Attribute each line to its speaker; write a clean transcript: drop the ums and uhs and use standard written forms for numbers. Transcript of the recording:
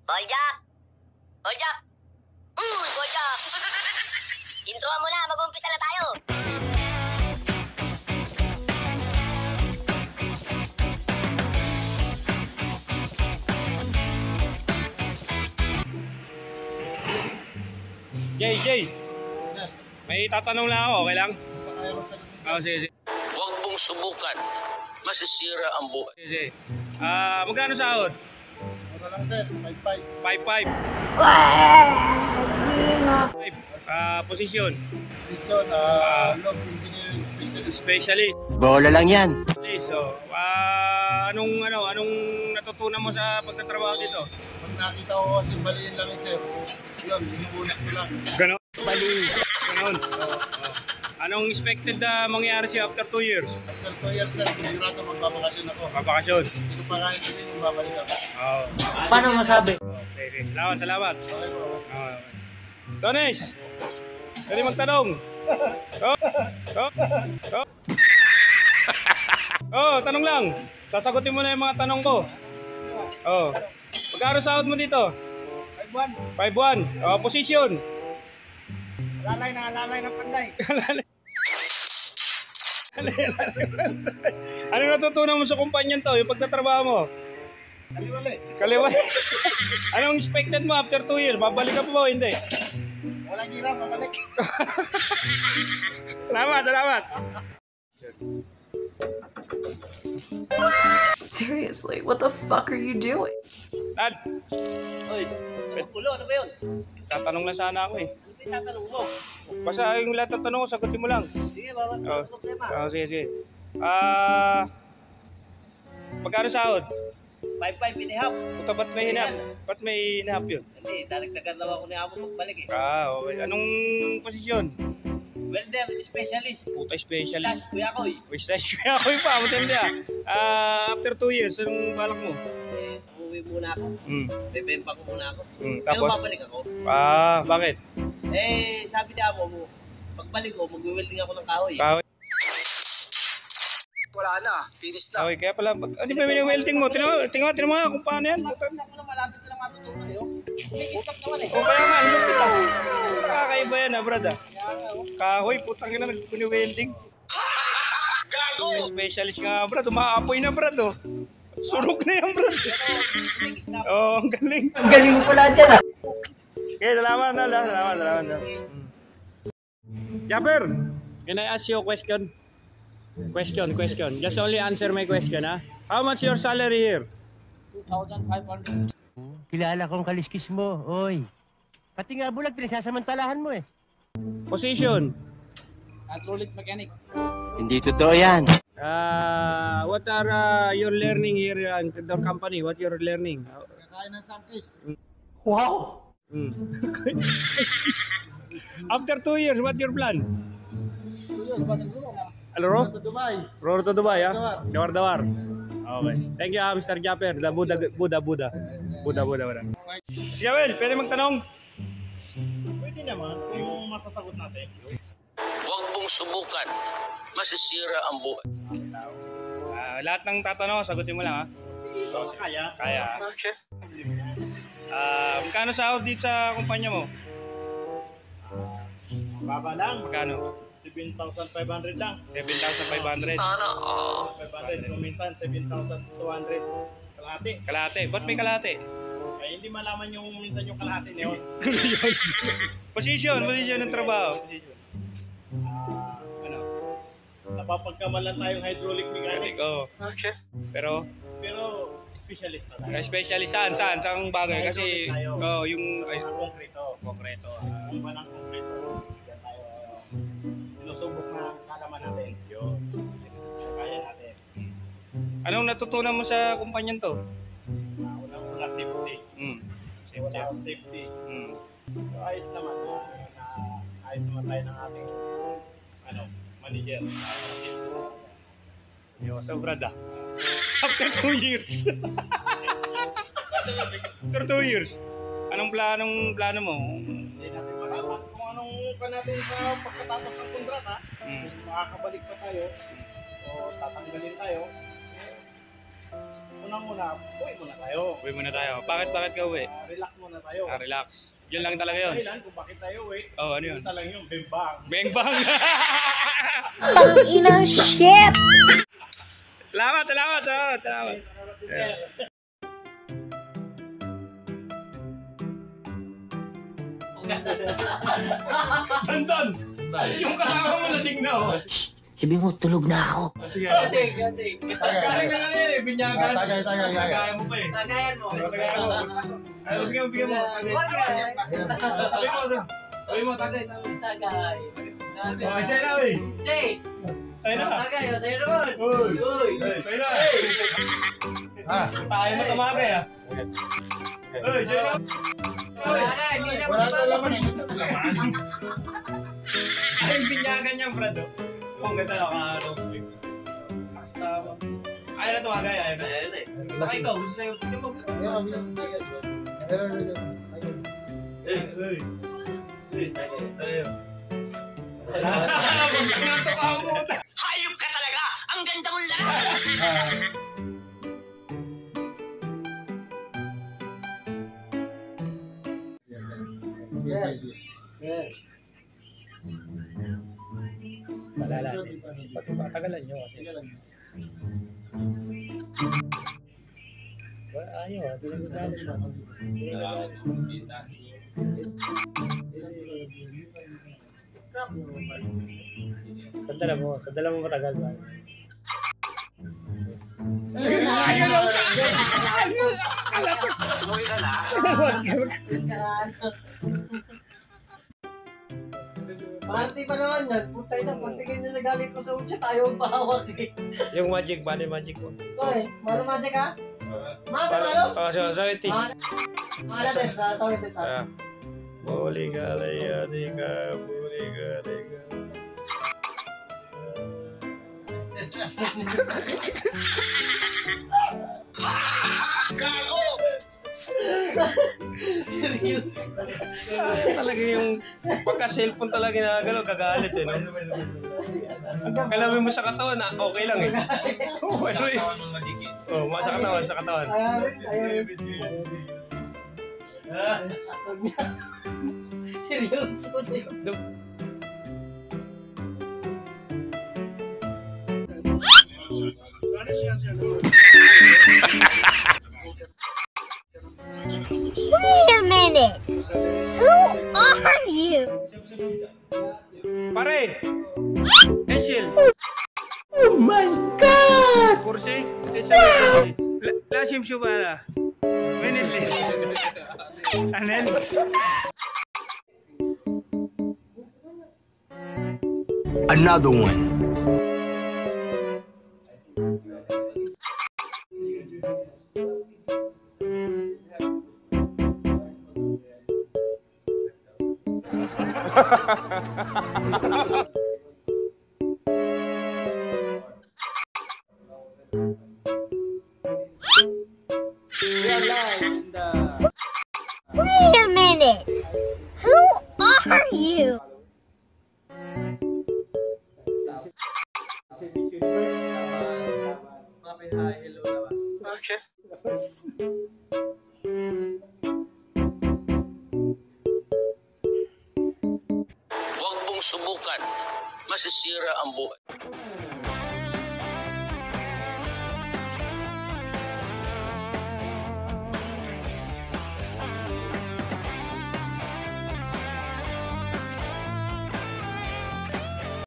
Speaker 1: Boljak! Boljak! Uy, Boljak! Introan mo na, mag-umpisa na tayo!
Speaker 2: Jay! May tatanong lang ako, okay lang?
Speaker 3: Basta kaya kong sagot mo.
Speaker 2: Sige.
Speaker 4: Huwag mong subukan. Masisira ang buhay.
Speaker 2: Sige. Magkano sahod?
Speaker 3: Ano lang sir, 5-5.
Speaker 2: 5-5. Posisyon?
Speaker 3: Position, log engineering specialist.
Speaker 2: Specialist.
Speaker 5: Bola lang yan.
Speaker 2: So, anong natutunan mo sa pagtatrabaho dito?
Speaker 3: Pag nakita ko kasi baliin lang yun sir, yun, inuunak ko lang.
Speaker 2: Ganon? Ganon. Anong expected na mangyari siya after 2 years?
Speaker 3: After 2 years sir, sigurado magbabakasyon ako.
Speaker 2: Babakasyon?
Speaker 3: Hindi ko pa kaya sabihin kung babalik ako.
Speaker 2: Oo.
Speaker 5: Paano masabi?
Speaker 2: Okay. Salamat.
Speaker 3: Okay po.
Speaker 2: Tones! Pwede magtanong? Tanong lang. Sasagutin mo na yung mga tanong ko. Magkano sahod mo dito? 5-1. Position?
Speaker 3: Alalay ng panday.
Speaker 2: Ano natutunan mo sa kumpanyan to, yung pagtatrabaho mo? Kaliwala. Anong expected mo after 2 years? Babalik ka pa ba o hindi?
Speaker 3: Walang hirap, babalik.
Speaker 2: Salamat.
Speaker 6: Seriously, what the fuck are you doing?
Speaker 2: Dad,
Speaker 1: Uy, kulo, ano ba yun?
Speaker 2: tatanong lang sana ako eh.
Speaker 1: Ano ba yung tatanong mo?
Speaker 2: Basta yung lahat ng tanong ko, sagutin mo lang.
Speaker 1: Sige, bawat
Speaker 2: Oh.
Speaker 1: problema.
Speaker 2: Sige. Magkano sahod?
Speaker 1: 5-5 pinihap.
Speaker 2: Puta, ba't may hinap? Ba't may hinap yun?
Speaker 1: Hindi, dadagdagan daw ako ni Amo pagbalik eh.
Speaker 2: Okay. Anong posisyon?
Speaker 1: Welder, specialist.
Speaker 2: Puta, specialist.
Speaker 1: Slash, Kuya Koy.
Speaker 2: Slash kaya ako yung pa, matindi ah. After 2 years, anong balak mo?
Speaker 1: Uwi muna ako. Bebempa ko muna ako. Pero
Speaker 2: Tapos?
Speaker 1: babalik ako.
Speaker 2: Bakit?
Speaker 1: Sabi ni Amo mo, pagbalik ko, mag-welding ako ng kahoy.
Speaker 2: Kahoy.
Speaker 3: Wala na, finish na.
Speaker 2: Okay, kaya pala, ano ba yung welding mo? Tingnan mo nga kung paano yan.
Speaker 1: Tapos ako na malapit ko na matutunan eh. May stock naman eh.
Speaker 2: O kaya nga, lupit ah. Kakaiba yan brad ah. Kahoy, putang ina, nag-welding. Gago! Specialist nga brad, umaapoy na brad oh. Surog na yan brad. Ang galing.
Speaker 5: Ang galing mo pala dyan ah.
Speaker 2: Okay, salamat. Japper, can I ask you a question? Question. Just only answer my question, ha? How much your salary here?
Speaker 1: 2,500.
Speaker 5: Kilala kong kaliskis mo, oy. Pati nga bulag, pinasasamantalahan mo eh.
Speaker 2: Position?
Speaker 1: Hydraulic mechanic.
Speaker 5: Hindi totoo yan.
Speaker 2: What are your learning here in the company? What you're learning?
Speaker 3: Kakain ng sangkis.
Speaker 5: Wow!
Speaker 2: After 2 years, what your plan?
Speaker 1: 2 years, batang gulo na.
Speaker 2: Aloro?
Speaker 3: Sa Dubai.
Speaker 2: Roar to Dubai, ha?
Speaker 3: Dawar.
Speaker 2: Dawar. Okay. Thank you, Mr. Japper. The Buddha. Buddha. Si Joel, pwede magtanong?
Speaker 3: Pwede naman, yung masasagot natin.
Speaker 4: Huwag mong subukan. Masisira ang buhay.
Speaker 2: Lahat ng tatanong, sagutin mo lang, ha?
Speaker 3: Sige, basta kaya.
Speaker 2: Kaya. Magkano sahod dito sa kumpanya mo?
Speaker 3: Baba lang,
Speaker 2: Magkano?
Speaker 3: 7,500 lang.
Speaker 2: 7,500.
Speaker 3: 500, kung minsan 7,200 kalahati.
Speaker 2: Kalahati. Ba't may kalahati?
Speaker 3: Ay hindi malaman yung minsan yung kalahati niyo.
Speaker 2: Position ng trabaho. Ano?
Speaker 3: Napapagkamalan tayong hydraulic mechanic.
Speaker 2: Oh. Pero
Speaker 3: specialist na tayo.
Speaker 2: specialist saan bagay
Speaker 3: Sa
Speaker 2: kasi
Speaker 3: hydraulic tayo.
Speaker 2: yung
Speaker 3: Sa konkreto.
Speaker 2: konkreto.
Speaker 3: Yung iba ng konkreto. Yan tayo sinusubok na kalaman natin. Kaya natin.
Speaker 2: Anong natutunan mo sa kumpanyan to?
Speaker 3: Unang-una safety. Safety. So, ayos naman ayos naman tayo ng ating manager.
Speaker 2: Seryoso, brad ah. After 2 years. After 2 years. Anong plano mo?
Speaker 3: Hindi natin malaman kung anong pa natin sa pagkatapos ng kontrata. Kung makakabalik pa tayo o tatanggalin tayo. Unang-una, uwi muna tayo.
Speaker 2: Uwi muna tayo. Bakit ka uwi?
Speaker 3: Relax muna tayo.
Speaker 2: Relax. Yun lang talaga yun.
Speaker 3: Dahilan kung bakit tayo uwi.
Speaker 2: Oh, ano yun?
Speaker 3: Isa lang yung bimbang.
Speaker 2: Bang bang!
Speaker 6: Ina shit!
Speaker 2: Salamat.
Speaker 3: Salamat din, sir.
Speaker 2: Andon! Yung kasama mo lasing na oh.
Speaker 5: Sabi mo, tulog na ako.
Speaker 3: Sige.
Speaker 2: Galing na kanina eh, binyagan.
Speaker 3: Tagay.
Speaker 2: Tagayan mo pa eh.
Speaker 1: Tagayan mo.
Speaker 2: Tagayan mo. Ay, bigyan mo. Sabi mo, tagay.
Speaker 1: Tagay.
Speaker 2: Okay, sa'yo na eh.
Speaker 1: Jay!
Speaker 2: Sa'yo na.
Speaker 1: Tagay, sa'yo naman.
Speaker 2: Uy! Sa'yo na. Tayo na tumagay ah. Uy, sa'yo na.
Speaker 1: Wala na, hindi na
Speaker 3: Wala sa laman eh.
Speaker 2: Ay, yung binyagan niya, brad. Kung ganda naka-ano. Basta. Ayaw na tumagay, ayaw na. Baka ikaw, gusto sa'yo. Bigyan mo. Tayo. Basta nga ito ka mo.
Speaker 4: Hayop ka talaga! Ang ganda mong lahat!
Speaker 2: Malala din. Patagalan nyo kasi. Ayaw ah. Sandala mo matagal ba?
Speaker 1: Party pa naman yan. Putay na, pagtingin nyo na galing ko sa utsya, tayo ang pahawak eh.
Speaker 2: Yung magic, bali magic mo.
Speaker 1: Oy, malo magic ha? Malo?
Speaker 2: Sorry, teach.
Speaker 1: Malo din, sa sorry din sa.
Speaker 2: Buli galaya diga, buli galaya.
Speaker 3: Gago!
Speaker 1: Seryoso.
Speaker 2: Talaga yung pagka-cellphone talaga nagagalaw, gagalit eh. No? Kalamin mo sa katawan, okay lang eh. Sa katawan.
Speaker 1: Seryoso din.
Speaker 7: Wait a minute. Who are you?
Speaker 2: Pare! Eshil!
Speaker 6: Oh my god!
Speaker 2: Kursi? Eshil! Lasim siya para. Minitlis. Anen?
Speaker 4: Another one.
Speaker 7: Wait a minute. Who are you?
Speaker 2: Okay.
Speaker 4: Huwag mong subukan. Masisira ang buhay.